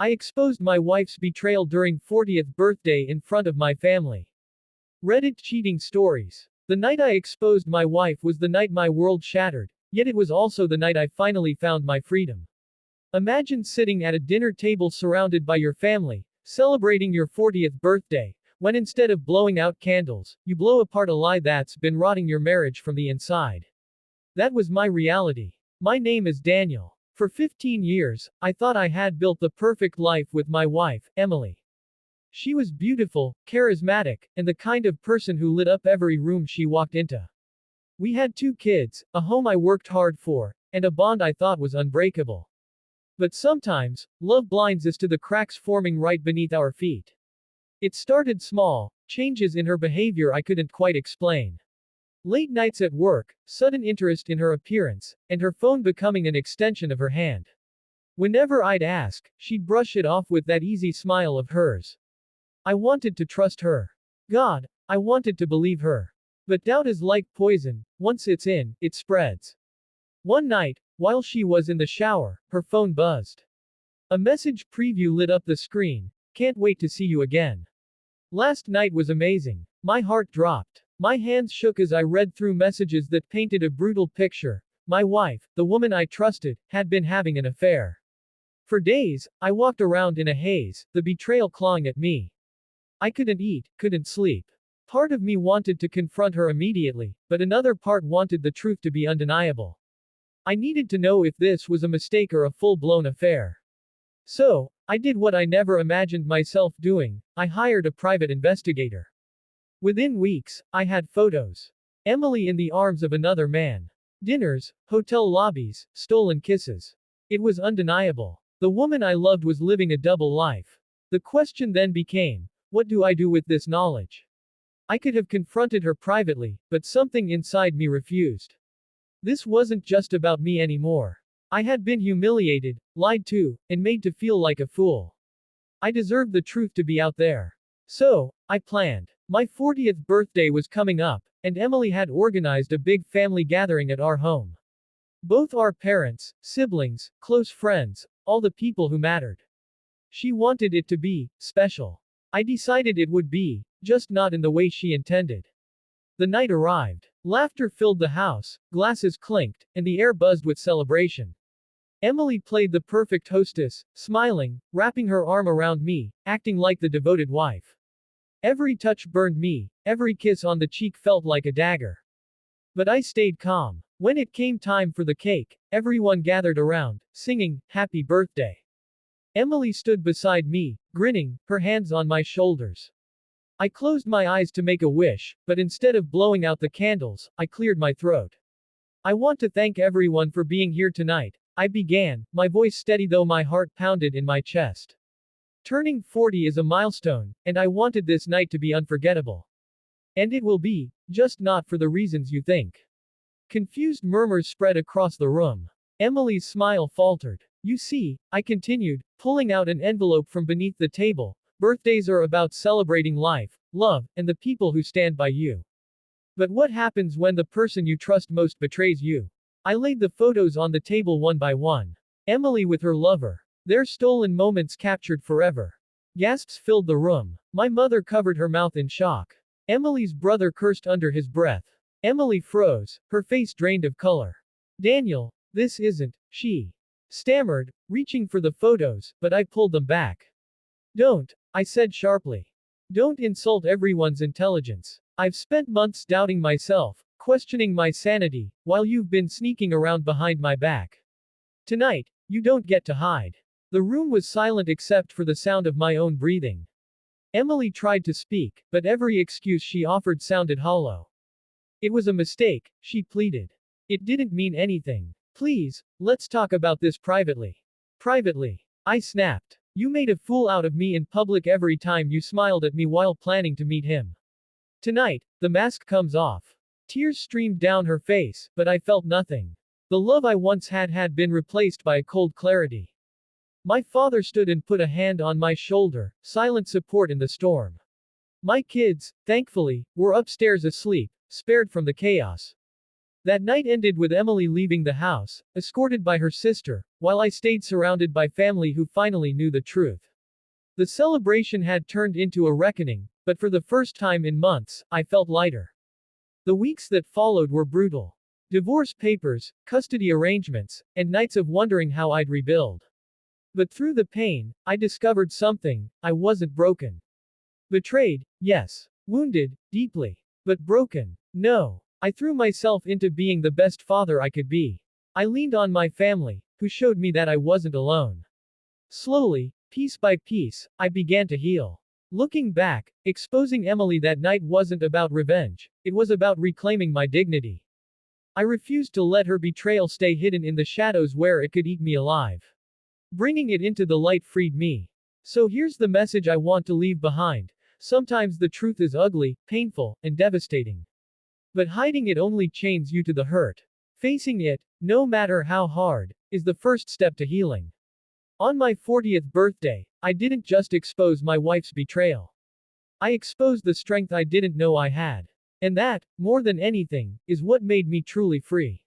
I exposed my wife's betrayal during 40th birthday in front of my family. Reddit cheating stories. The night I exposed my wife was the night my world shattered, yet it was also the night I finally found my freedom. Imagine sitting at a dinner table surrounded by your family, celebrating your 40th birthday, when instead of blowing out candles, you blow apart a lie that's been rotting your marriage from the inside. That was my reality. My name is Daniel. For 15 years, I thought I had built the perfect life with my wife, Emily. She was beautiful, charismatic, and the kind of person who lit up every room she walked into. We had 2 kids, a home I worked hard for, and a bond I thought was unbreakable. But sometimes, love blinds us to the cracks forming right beneath our feet. It started small, changes in her behavior I couldn't quite explain. Late nights at work, sudden interest in her appearance, and her phone becoming an extension of her hand. Whenever I'd ask, she'd brush it off with that easy smile of hers. I wanted to trust her. God, I wanted to believe her. But doubt is like poison, once it's in, it spreads. One night, while she was in the shower, her phone buzzed. A message preview lit up the screen. Can't wait to see you again. Last night was amazing. My heart dropped. My hands shook as I read through messages that painted a brutal picture. My wife, the woman I trusted, had been having an affair. For days, I walked around in a haze, the betrayal clawing at me. I couldn't eat, couldn't sleep. Part of me wanted to confront her immediately, but another part wanted the truth to be undeniable. I needed to know if this was a mistake or a full-blown affair. So, I did what I never imagined myself doing. I hired a private investigator. Within weeks, I had photos. Emily in the arms of another man. Dinners, hotel lobbies, stolen kisses. It was undeniable. The woman I loved was living a double life. The question then became, what do I do with this knowledge? I could have confronted her privately, but something inside me refused. This wasn't just about me anymore. I had been humiliated, lied to, and made to feel like a fool. I deserved the truth to be out there. So, I planned. My 40th birthday was coming up, and Emily had organized a big family gathering at our home. Both our parents, siblings, close friends, all the people who mattered. She wanted it to be special. I decided it would be, just not in the way she intended. The night arrived. Laughter filled the house, glasses clinked, and the air buzzed with celebration. Emily played the perfect hostess, smiling, wrapping her arm around me, acting like the devoted wife. Every touch burned me, every kiss on the cheek felt like a dagger. But I stayed calm. When it came time for the cake, everyone gathered around, singing, "Happy Birthday." Emily stood beside me, grinning, her hands on my shoulders. I closed my eyes to make a wish, but instead of blowing out the candles, I cleared my throat. I want to thank everyone for being here tonight, I began, my voice steady though my heart pounded in my chest. Turning 40 is a milestone, and I wanted this night to be unforgettable. And it will be, just not for the reasons you think. Confused murmurs spread across the room. Emily's smile faltered. You see, I continued, pulling out an envelope from beneath the table. Birthdays are about celebrating life, love, and the people who stand by you. But what happens when the person you trust most betrays you? I laid the photos on the table one by one. Emily with her lover. Their stolen moments captured forever. Gasps filled the room. My mother covered her mouth in shock. Emily's brother cursed under his breath. Emily froze, her face drained of color. Daniel, this isn't, she stammered, reaching for the photos, but I pulled them back. Don't, I said sharply. Don't insult everyone's intelligence. I've spent months doubting myself, questioning my sanity, while you've been sneaking around behind my back. Tonight, you don't get to hide. The room was silent except for the sound of my own breathing. Emily tried to speak, but every excuse she offered sounded hollow. It was a mistake, she pleaded. It didn't mean anything. Please, let's talk about this privately. Privately. I snapped. You made a fool out of me in public every time you smiled at me while planning to meet him. Tonight, the mask comes off. Tears streamed down her face, but I felt nothing. The love I once had been replaced by a cold clarity. My father stood and put a hand on my shoulder, silent support in the storm. My kids, thankfully, were upstairs asleep, spared from the chaos. That night ended with Emily leaving the house, escorted by her sister, while I stayed surrounded by family who finally knew the truth. The celebration had turned into a reckoning, but for the first time in months, I felt lighter. The weeks that followed were brutal. Divorce papers, custody arrangements, and nights of wondering how I'd rebuild. But through the pain, I discovered something: I wasn't broken. Betrayed, yes. Wounded, deeply. But broken, no. I threw myself into being the best father I could be. I leaned on my family, who showed me that I wasn't alone. Slowly, piece by piece, I began to heal. Looking back, exposing Emily that night wasn't about revenge, it was about reclaiming my dignity. I refused to let her betrayal stay hidden in the shadows where it could eat me alive. Bringing it into the light freed me. So here's the message I want to leave behind. Sometimes the truth is ugly, painful, and devastating. But hiding it only chains you to the hurt. Facing it, no matter how hard, is the first step to healing. On my 40th birthday, I didn't just expose my wife's betrayal. I exposed the strength I didn't know I had. And that, more than anything, is what made me truly free.